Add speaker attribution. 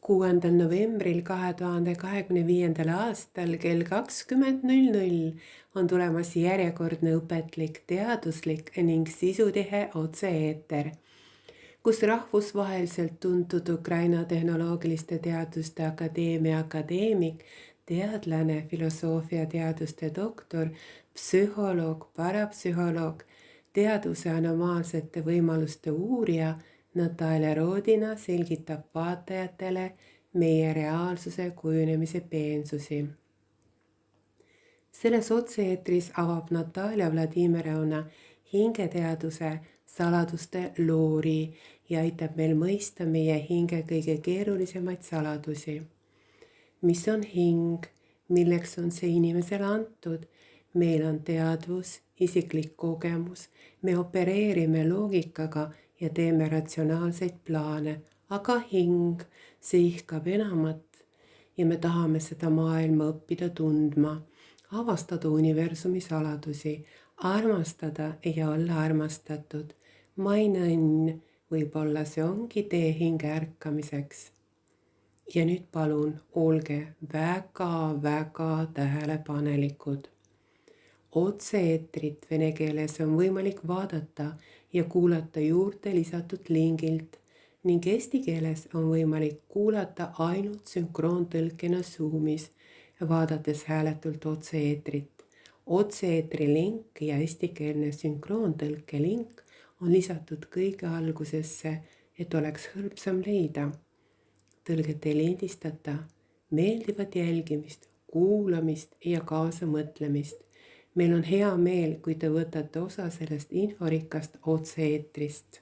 Speaker 1: 6. novembril 2025. aastal kell 20.00 on tulemas järjekordne õpetlik, teaduslik ning sisutihe otse-eeter, kus rahvusvaheliselt tuntud Ukraina Tehnoloogiliste Teaduste Akadeemia akadeemik, teadlane, filosoofiateaduste doktor, psühholoog, parapsühholoog, teaduse anomaalsete võimaluste uurija Natalja Rodina selgitab vaatajatele meie reaalsuse kujunemise peensusi. Selles otse-eetris avab Natalja Vladimirovna hingeteaduse saladuste loori ja aitab meil mõista meie hinge kõige keerulisemaid saladusi. Mis on hing, milleks on see inimesele antud? Meil on teadvus, isiklik kogemus, me opereerime loogikaga ja teeme ratsionaalseid plaane, aga hing, see ihkab enamat ja me tahame seda maailma õppida tundma, avastada universumi saladusi, armastada ja olla armastatud. Maine õnn, võib-olla see ongi tee hinge ärkamiseks. Ja nüüd palun, olge väga tähelepanelikud. Otse-eetrit vene keeles on võimalik vaadata ja kuulata juurde lisatud lingilt ning eesti keeles on võimalik kuulata ainult sünkroontõlkena Zoomis, vaadates hääletult otse-eetrit. Otse-eetri link ja eestikeelne sünkroontõlke link on lisatud kõige algusesse, et oleks hõlpsam leida. Tõlget ei lindistata, meeldivat jälgimist, kuulamist ja kaasamõtlemist. Meil on hea meel, kui te võtate osa sellest inforikast otse-eetrist.